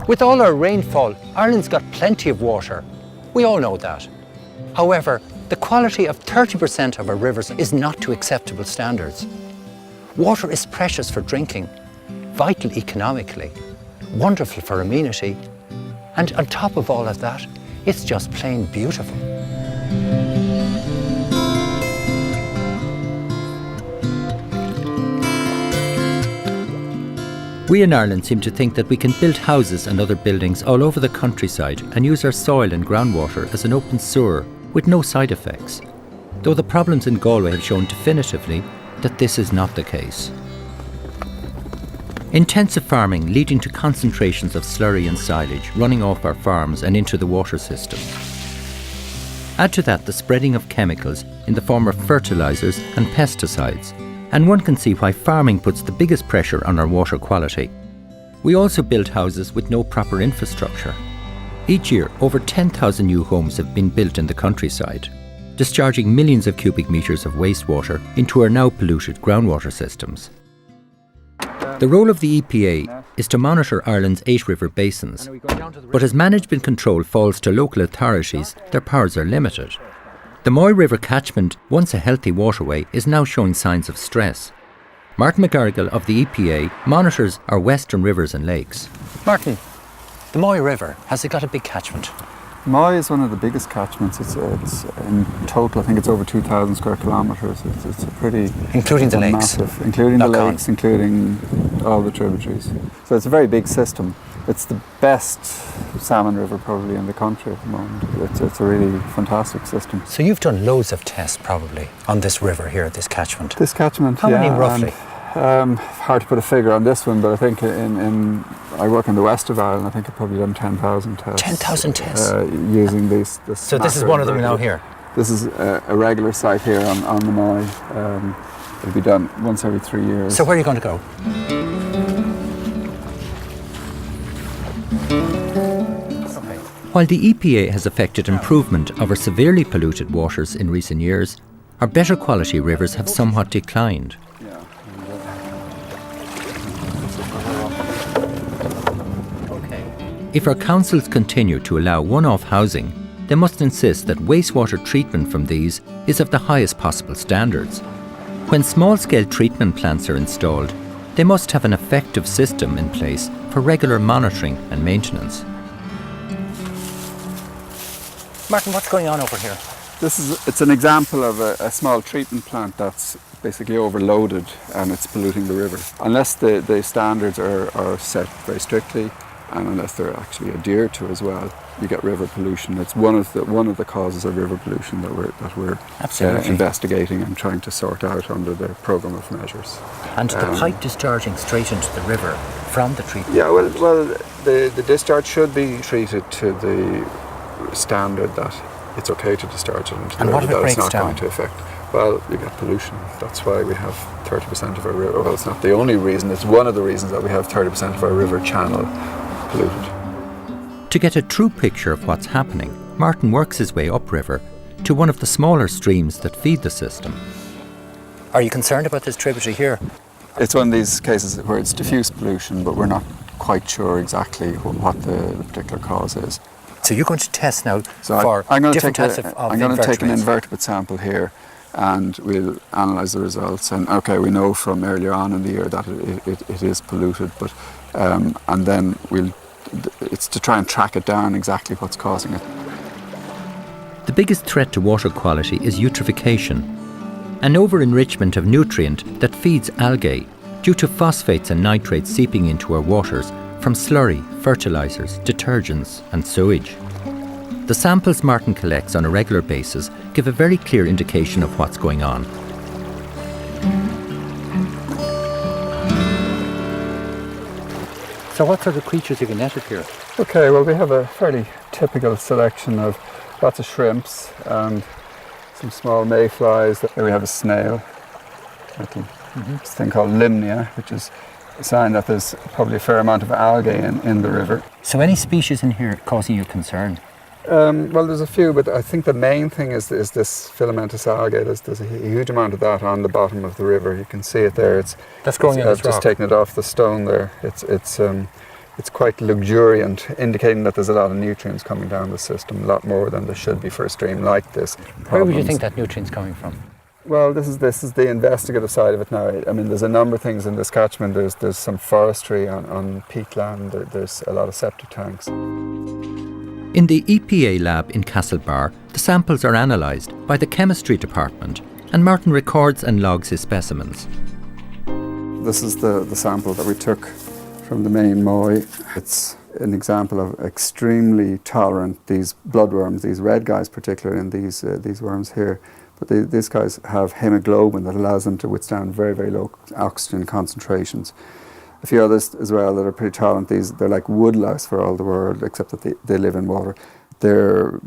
With all our rainfall, Ireland's got plenty of water. We all know that. However, the quality of 30% of our rivers is not to acceptable standards. Water is precious for drinking, vital economically, wonderful for amenity, and on top of all of that, it's just plain beautiful. We in Ireland seem to think that we can build houses and other buildings all over the countryside and use our soil and groundwater as an open sewer with no side effects, though the problems in Galway have shown definitively that this is not the case. Intensive farming leading to concentrations of slurry and silage running off our farms and into the water system. Add to that the spreading of chemicals in the form of fertilisers and pesticides, and one can see why farming puts the biggest pressure on our water quality. We also build houses with no proper infrastructure. Each year, over 10,000 new homes have been built in the countryside, discharging millions of cubic metres of wastewater into our now polluted groundwater systems. The role of the EPA is to monitor Ireland's 8 river basins, but as management control falls to local authorities, their powers are limited. The Moy River catchment, once a healthy waterway, is now showing signs of stress. Martin McGarrigle of the EPA monitors our western rivers and lakes. Martin, the Moy River, has it got a big catchment? Moy is one of the biggest catchments. It's in total, I think it's over 2,000 square kilometres. It's a pretty... Including the lakes? Massive, including the lakes, including all the tributaries. So it's a very big system. It's the best salmon river probably in the country at the moment. It's a really fantastic system. So you've done loads of tests probably on this river here, this catchment. This catchment, How many roughly? Hard to put a figure on this one, but I think I work in the west of Ireland. I think I've probably done 10,000 tests. 10,000 tests? Using this. So this is one of them now here? This is a regular site here on the Moy. It'll be done once every 3 years. So where are you going to go? While the EPA has effected improvement of our severely polluted waters in recent years, our better quality rivers have somewhat declined. If our councils continue to allow one-off housing, they must insist that wastewater treatment from these is of the highest possible standards. When small-scale treatment plants are installed, they must have an effective system in place for regular monitoring and maintenance. Martin, what's going on over here? It's an example of a small treatment plant that's basically overloaded and it's polluting the river. Unless the standards are set very strictly and unless they're actually adhered to as well, you get river pollution. It's one of the causes of river pollution that we're investigating and trying to sort out under the programme of measures. And the pipe discharging straight into the river from the treatment? Yeah, well, the discharge should be treated to the standard that it's okay to discharge it into the river, that it's not going to affect. Well, you get pollution. That's why we have 30% of our river. Well, it's not the only reason, it's one of the reasons that we have 30% of our river channel polluted. To get a true picture of what's happening, Martin works his way upriver to one of the smaller streams that feed the system. Are you concerned about this tributary here? It's one of these cases where it's diffuse pollution, but we're not quite sure exactly what the particular cause is. So you're going to test now for I'm going different types of I'm going to take an invertebrates. invertebrate sample here and we'll analyse the results. And okay, we know from earlier on in the year that it is polluted, but and then it's to try and track it down exactly what's causing it. The biggest threat to water quality is eutrophication, an over-enrichment of nutrient that feeds algae due to phosphates and nitrates seeping into our waters from slurry, fertilisers, detergents and sewage. The samples Martin collects on a regular basis give a very clear indication of what's going on. So what sort of creatures have you netted here? Okay, well we have a fairly typical selection of lots of shrimps and some small mayflies. Here we have a snail, this thing called limnia, which is a sign that there's probably a fair amount of algae in the river. So any species in here causing you concern? Well, there's a few, but I think the main thing is this filamentous algae. There's a huge amount of that on the bottom of the river. You can see it there. That's growing in this rock. I've just taken it off the stone there. It's it's quite luxuriant, indicating that there's a lot of nutrients coming down the system, a lot more than there should be for a stream like this. Where would you think that nutrient's coming from? Well, this is the investigative side of it now. I mean, there's a number of things in this catchment. There's some forestry on peatland. There's a lot of septic tanks. In the EPA lab in Castlebar, the samples are analysed by the chemistry department, and Martin records and logs his specimens. This is the sample that we took from the main moy. It's an example of extremely tolerant, these bloodworms, these red guys particularly, and these worms here. But these guys have hemoglobin that allows them to withstand very, very low oxygen concentrations. A few others as well that are pretty tolerant. They're like woodlouse for all the world, except that they live in water. They're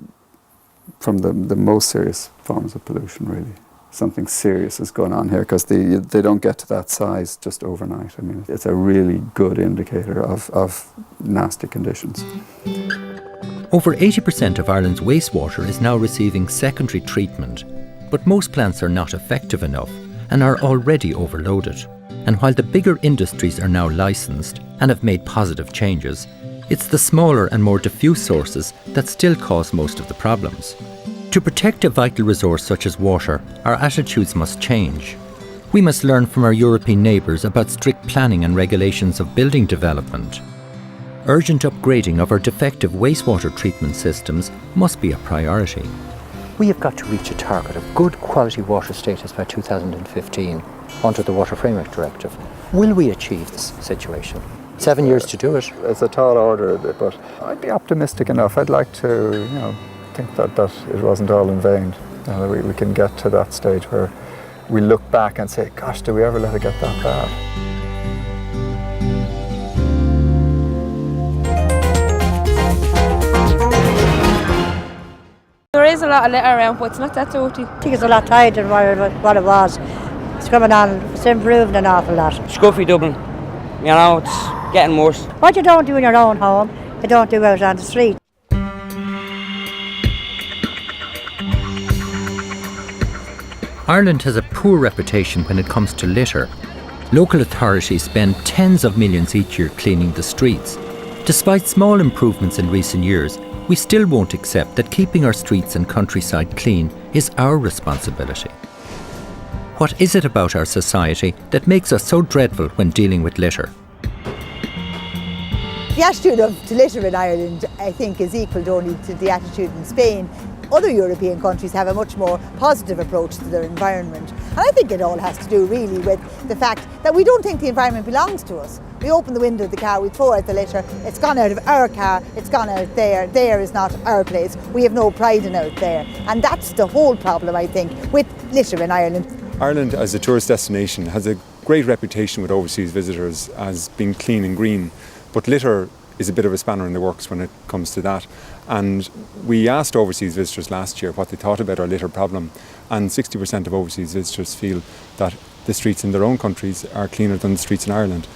from the most serious forms of pollution, really. Something serious is going on here because they don't get to that size just overnight. I mean, it's a really good indicator of nasty conditions. Over 80% of Ireland's wastewater is now receiving secondary treatment, but most plants are not effective enough and are already overloaded. And while the bigger industries are now licensed and have made positive changes, it's the smaller and more diffuse sources that still cause most of the problems. To protect a vital resource such as water, our attitudes must change. We must learn from our European neighbours about strict planning and regulations of building development. Urgent upgrading of our defective wastewater treatment systems must be a priority. We have got to reach a target of good quality water status by 2015 under the Water Framework Directive. Will we achieve this situation? 7 years to do it. It's a tall order, but I'd be optimistic enough. I'd like to, think that it wasn't all in vain. That we can get to that stage where we look back and say, gosh, did we ever let it get that bad? There is a lot of litter around, but it's not that dirty. I think it's a lot tighter than what it was. It's coming on, it's improved an awful lot. Scruffy Dublin, it's getting worse. What you don't do in your own home, you don't do out on the street. Ireland has a poor reputation when it comes to litter. Local authorities spend tens of millions each year cleaning the streets. Despite small improvements in recent years, we still won't accept that keeping our streets and countryside clean is our responsibility. What is it about our society that makes us so dreadful when dealing with litter? The attitude to litter in Ireland, I think, is equal only to the attitude in Spain. Other European countries have a much more positive approach to their environment. And I think it all has to do really with the fact that we don't think the environment belongs to us. We open the window of the car, we throw out the litter, it's gone out of our car, it's gone out there. There is not our place. We have no pride in out there. And that's the whole problem, I think, with litter in Ireland. Ireland as a tourist destination has a great reputation with overseas visitors as being clean and green, but litter is a bit of a spanner in the works when it comes to that. And we asked overseas visitors last year what they thought about our litter problem, and 60% of overseas visitors feel that the streets in their own countries are cleaner than the streets in Ireland.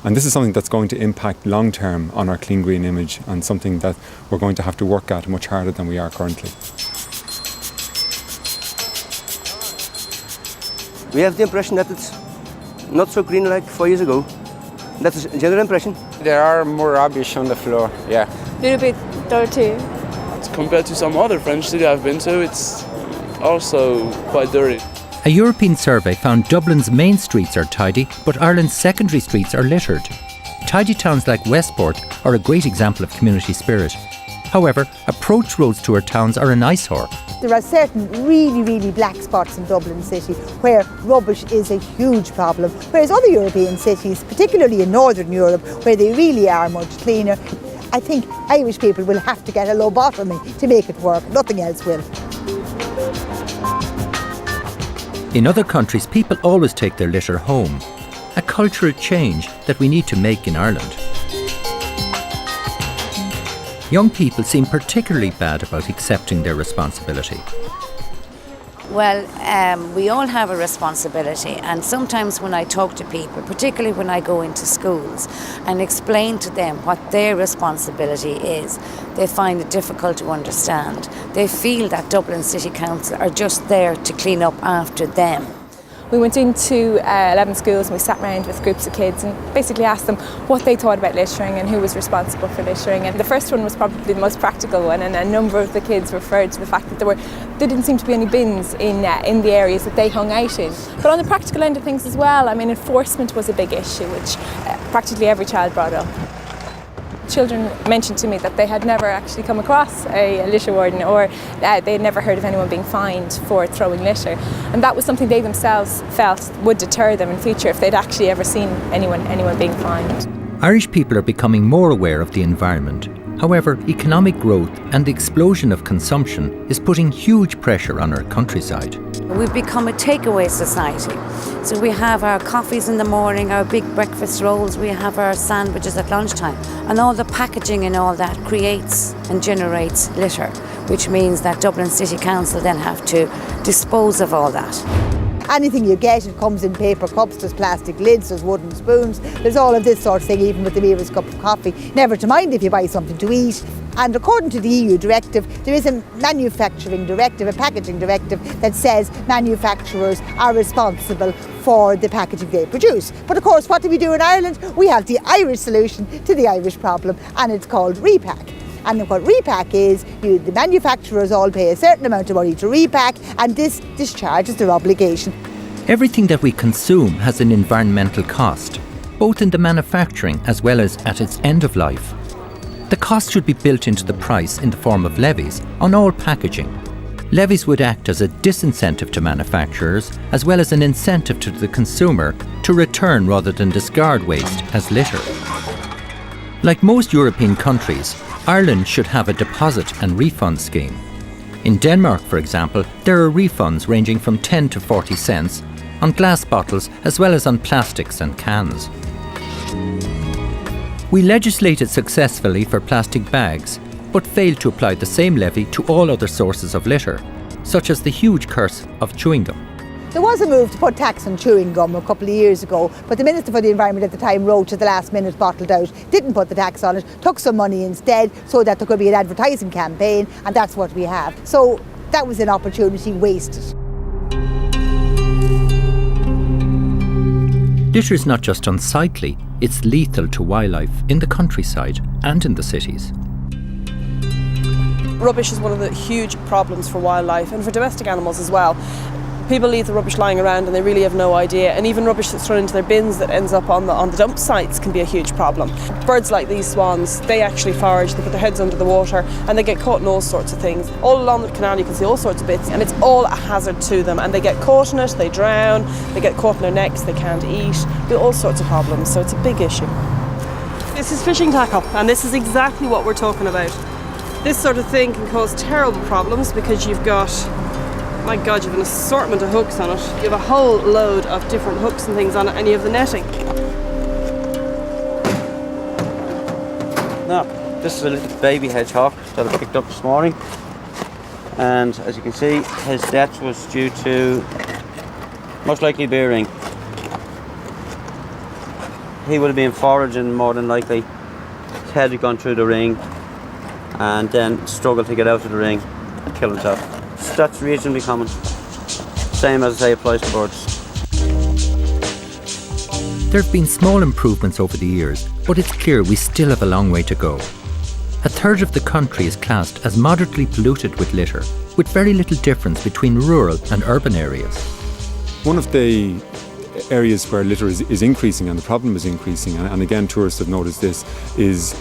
And this is something that's going to impact long term on our clean green image, and something that we're going to have to work at much harder than we are currently. We have the impression that it's not so green like 4 years ago. That's a general impression. There are more rubbish on the floor, yeah. A little bit dirty. Compared to some other French cities I've been to, it's also quite dirty. A European survey found Dublin's main streets are tidy, but Ireland's secondary streets are littered. Tidy towns like Westport are a great example of community spirit. However, approach roads to our towns are an eyesore. There are certain really, really black spots in Dublin City where rubbish is a huge problem, whereas other European cities, particularly in Northern Europe, where they really are much cleaner, I think Irish people will have to get a lobotomy to make it work. Nothing else will. In other countries, people always take their litter home. A cultural change that we need to make in Ireland. Young people seem particularly bad about accepting their responsibility. Well, we all have a responsibility, and sometimes when I talk to people, particularly when I go into schools and explain to them what their responsibility is, they find it difficult to understand. They feel that Dublin City Council are just there to clean up after them. We went into 11 schools and we sat around with groups of kids and basically asked them what they thought about littering and who was responsible for littering. And the first one was probably the most practical one, and a number of the kids referred to the fact that there didn't seem to be any bins in the areas that they hung out in. But on the practical end of things as well, I mean, enforcement was a big issue, which practically every child brought up. Children mentioned to me that they had never actually come across a litter warden, or they had never heard of anyone being fined for throwing litter, and that was something they themselves felt would deter them in future if they'd actually ever seen anyone being fined. Irish people are becoming more aware of the environment. However, economic growth and the explosion of consumption is putting huge pressure on our countryside. We've become a takeaway society. So we have our coffees in the morning, our big breakfast rolls, we have our sandwiches at lunchtime. And all the packaging and all that creates and generates litter, which means that Dublin City Council then have to dispose of all that. Anything you get, it comes in paper cups, there's plastic lids, there's wooden spoons, there's all of this sort of thing, even with the merest cup of coffee. Never to mind if you buy something to eat. And according to the EU directive, there is a manufacturing directive, a packaging directive, that says manufacturers are responsible for the packaging they produce. But of course, what do we do in Ireland? We have the Irish solution to the Irish problem, and it's called repack. And what repack is, the manufacturers all pay a certain amount of money to repack, and this discharges their obligation. Everything that we consume has an environmental cost, both in the manufacturing as well as at its end of life. The cost should be built into the price in the form of levies on all packaging. Levies would act as a disincentive to manufacturers as well as an incentive to the consumer to return rather than discard waste as litter. Like most European countries, Ireland should have a deposit and refund scheme. In Denmark, for example, there are refunds ranging from 10 to 40 cents on glass bottles as well as on plastics and cans. We legislated successfully for plastic bags, but failed to apply the same levy to all other sources of litter, such as the huge curse of chewing gum. There was a move to put tax on chewing gum a couple of years ago, but the Minister for the Environment at the time wrote to the last minute, bottled out, didn't put the tax on it, took some money instead so that there could be an advertising campaign, and that's what we have. So that was an opportunity wasted. Litter is not just unsightly, it's lethal to wildlife in the countryside and in the cities. Rubbish is one of the huge problems for wildlife and for domestic animals as well. People leave the rubbish lying around and they really have no idea, and even rubbish that's thrown into their bins that ends up on the dump sites can be a huge problem. Birds like these swans, they actually forage, they put their heads under the water and they get caught in all sorts of things. All along the canal you can see all sorts of bits, and it's all a hazard to them, and they get caught in it, they drown, they get caught in their necks, they can't eat, do all sorts of problems, so it's a big issue. This is fishing tackle, and this is exactly what we're talking about. This sort of thing can cause terrible problems because you've got, my God, you have an assortment of hooks on it. You have a whole load of different hooks and things on it, and you have the netting. Now, this is a little baby hedgehog that I picked up this morning, and as you can see, his death was due to most likely bearing. He would have been foraging more than likely. His head had gone through the ring and then struggled to get out of the ring and kill himself. That's reasonably common. Same as I say applies to birds. There have been small improvements over the years, but it's clear we still have a long way to go. A third of the country is classed as moderately polluted with litter, with very little difference between rural and urban areas. One of the areas where litter is increasing and the problem is increasing, and again tourists have noticed this, is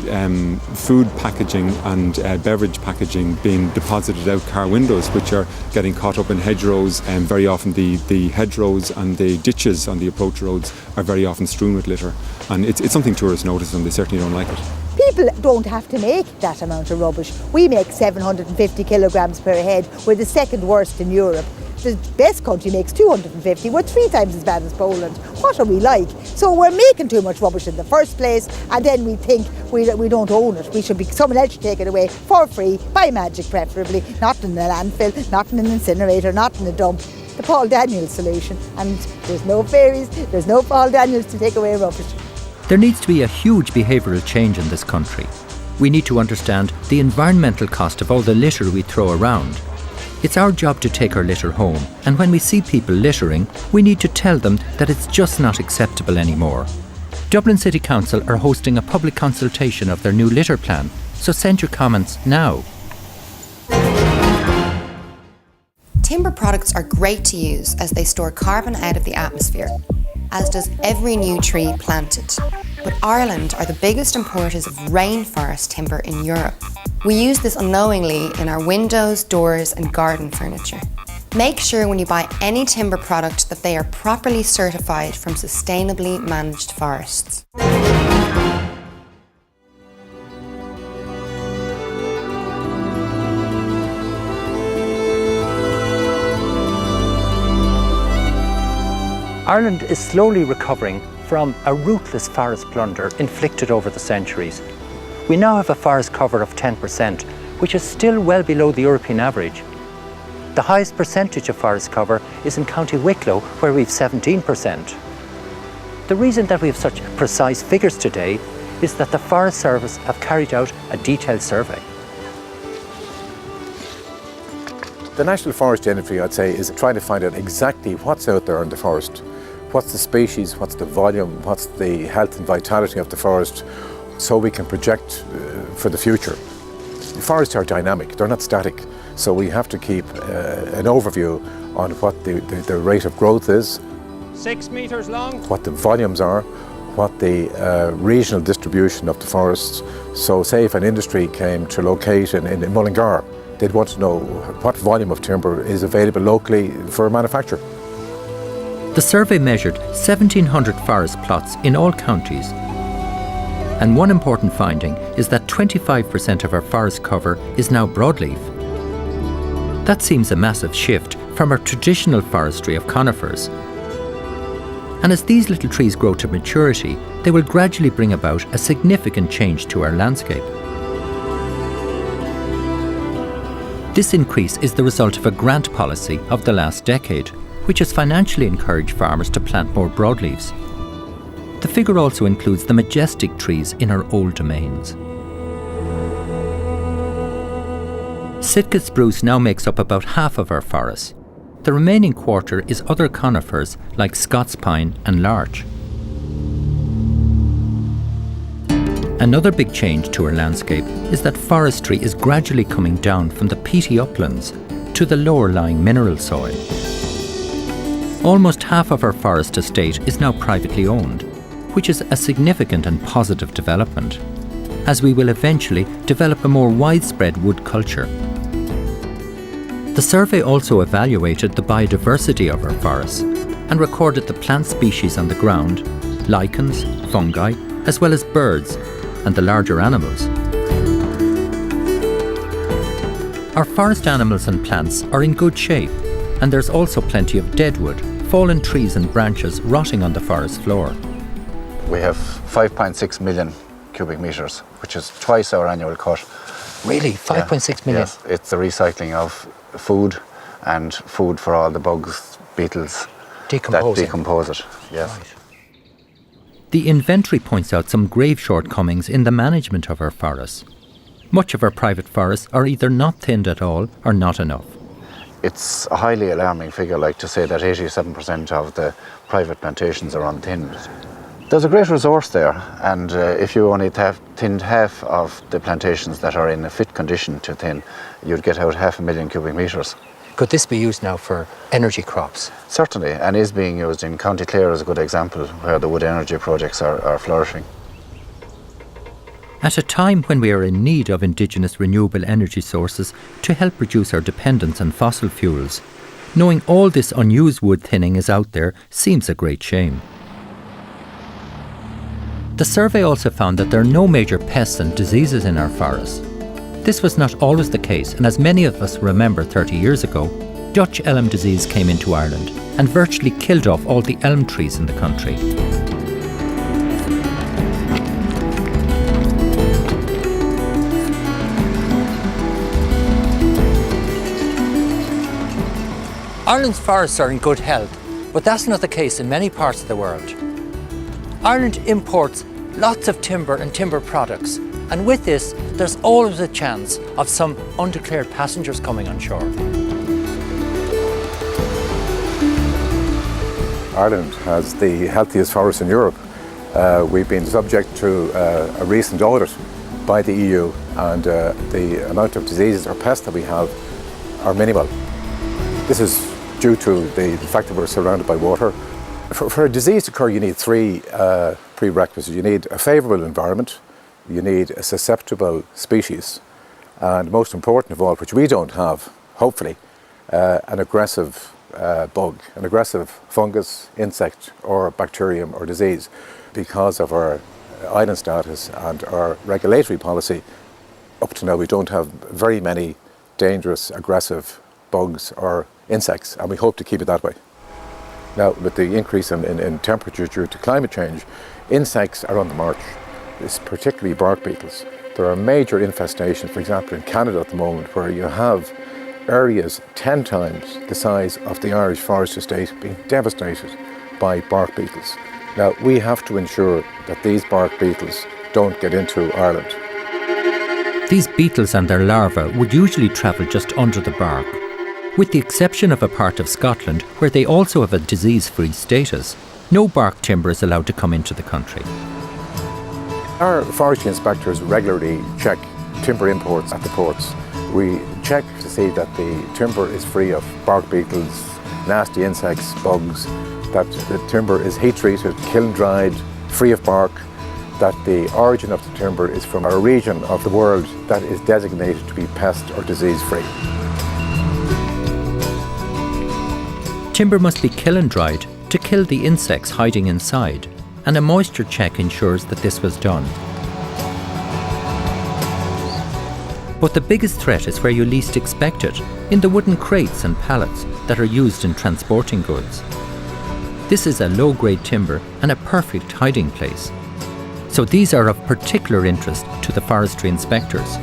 food packaging and beverage packaging being deposited out car windows, which are getting caught up in hedgerows, and very often the hedgerows and the ditches on the approach roads are very often strewn with litter, and it's something tourists notice and they certainly don't like it. People don't have to make that amount of rubbish. We make 750 kilograms per head. We're the second worst in Europe. The best country makes 250. We're 3 times as bad as Poland. What are we like? So we're making too much rubbish in the first place, and then we think we don't own it. Someone else should take it away for free, by magic preferably, not in a landfill, not in an incinerator, not in a dump. The Paul Daniels solution. And there's no fairies, there's no Paul Daniels to take away rubbish. There needs to be a huge behavioural change in this country. We need to understand the environmental cost of all the litter we throw around. It's our job to take our litter home, and when we see people littering, we need to tell them that it's just not acceptable anymore. Dublin City Council are hosting a public consultation of their new litter plan, so send your comments now. Timber products are great to use as they store carbon out of the atmosphere, as does every new tree planted. But Ireland are the biggest importers of rainforest timber in Europe. We use this unknowingly in our windows, doors and garden furniture. Make sure when you buy any timber product that they are properly certified from sustainably managed forests. Ireland is slowly recovering from a ruthless forest plunder inflicted over the centuries. We now have a forest cover of 10%, which is still well below the European average. The highest percentage of forest cover is in County Wicklow, where we've 17%. The reason that we have such precise figures today is that the Forest Service have carried out a detailed survey. The National Forest Inventory, I'd say, is trying to find out exactly what's out there in the forest. What's the species, what's the volume, what's the health and vitality of the forest, so we can project for the future. The forests are dynamic, they're not static, so we have to keep an overview on what the rate of growth is, 6 meters long, what the volumes are, what the regional distribution of the forests. So say if an industry came to locate in Mullingar, they'd want to know what volume of timber is available locally for manufacture. The survey measured 1,700 forest plots in all counties. And one important finding is that 25% of our forest cover is now broadleaf. That seems a massive shift from our traditional forestry of conifers. And as these little trees grow to maturity, they will gradually bring about a significant change to our landscape. This increase is the result of a grant policy of the last decade, which has financially encouraged farmers to plant more broadleaves. The figure also includes the majestic trees in our old domains. Sitka spruce now makes up about half of our forests. The remaining quarter is other conifers like Scots pine and larch. Another big change to our landscape is that forestry is gradually coming down from the peaty uplands to the lower lying mineral soil. Almost half of our forest estate is now privately owned, which is a significant and positive development, as we will eventually develop a more widespread wood culture. The survey also evaluated the biodiversity of our forests and recorded the plant species on the ground, lichens, fungi, as well as birds and the larger animals. Our forest animals and plants are in good shape, and there's also plenty of deadwood, fallen trees and branches rotting on the forest floor. We have 5.6 million cubic metres, which is twice our annual cut. Really? 5.6 million? Yes, it's the recycling of food and food for all the bugs, beetles that decompose it. Yes. Right. The inventory points out some grave shortcomings in the management of our forests. Much of our private forests are either not thinned at all or not enough. It's a highly alarming figure, like to say that 87% of the private plantations are unthinned. There's a great resource there, and if you only thinned half of the plantations that are in a fit condition to thin, you'd get out 500,000 cubic metres. Could this be used now for energy crops? Certainly, and is being used in County Clare as a good example, where the wood energy projects are flourishing. At a time when we are in need of indigenous renewable energy sources to help reduce our dependence on fossil fuels, knowing all this unused wood thinning is out there seems a great shame. The survey also found that there are no major pests and diseases in our forests. This was not always the case, and as many of us remember 30 years ago, Dutch elm disease came into Ireland and virtually killed off all the elm trees in the country. Ireland's forests are in good health, but that's not the case in many parts of the world. Ireland imports lots of timber and timber products, and with this, there's always a chance of some undeclared passengers coming on shore. Ireland has the healthiest forests in Europe. We've been subject to a recent audit by the EU, and the amount of diseases or pests that we have are minimal. This is due to the fact that we're surrounded by water. For a disease to occur, you need three prerequisites. You need a favourable environment, you need a susceptible species, and most important of all, which we don't have, hopefully, an aggressive bug, an aggressive fungus, insect or bacterium or disease. Because of our island status and our regulatory policy, up to now we don't have very many dangerous, aggressive bugs or insects, and we hope to keep it that way. Now, with the increase in temperature due to climate change, insects are on the march. It's particularly bark beetles. There are major infestations, for example, in Canada at the moment, where you have areas 10 times the size of the Irish forest estate being devastated by bark beetles. Now, we have to ensure that these bark beetles don't get into Ireland. These beetles and their larvae would usually travel just under the bark, with the exception of a part of Scotland where they also have a disease-free status. No bark timber is allowed to come into the country. Our forestry inspectors regularly check timber imports at the ports. We check to see that the timber is free of bark beetles, nasty insects, bugs, that the timber is heat treated, kiln dried, free of bark, that the origin of the timber is from a region of the world that is designated to be pest or disease free. Timber must be kiln dried to kill the insects hiding inside, and a moisture check ensures that this was done. But the biggest threat is where you least expect it, in the wooden crates and pallets that are used in transporting goods. This is a low-grade timber and a perfect hiding place. So these are of particular interest to the forestry inspectors.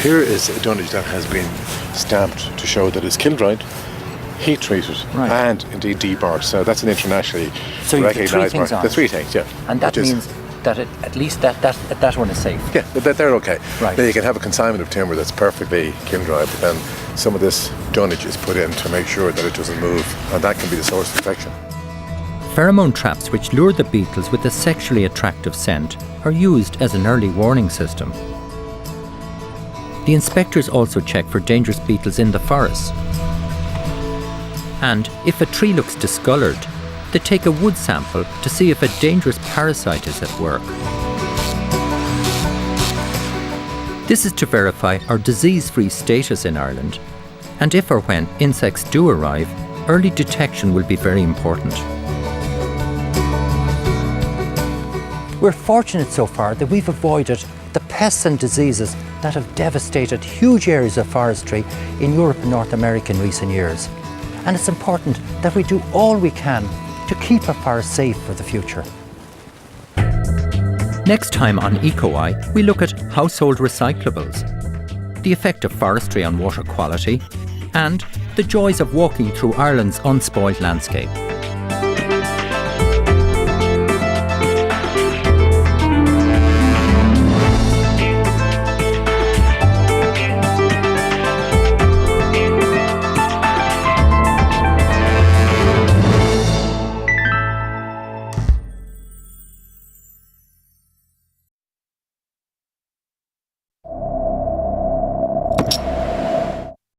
Here is a dunnage that has been stamped to show that it's kiln dried, heat treated, and indeed debarked. So that's an internationally recognised mark. The three things, yeah. And that means that at least that one is safe. Yeah, they're okay. Right. Now you can have a consignment of timber that's perfectly kiln dried, but then some of this dunnage is put in to make sure that it doesn't move, and that can be the source of infection. Pheromone traps which lure the beetles with a sexually attractive scent are used as an early warning system. The inspectors also check for dangerous beetles in the forest. And if a tree looks discoloured, they take a wood sample to see if a dangerous parasite is at work. This is to verify our disease-free status in Ireland, and if or when insects do arrive, early detection will be very important. We're fortunate so far that we've avoided the pests and diseases that have devastated huge areas of forestry in Europe and North America in recent years. And it's important that we do all we can to keep our forests safe for the future. Next time on EcoEye, we look at household recyclables, the effect of forestry on water quality, and the joys of walking through Ireland's unspoiled landscape.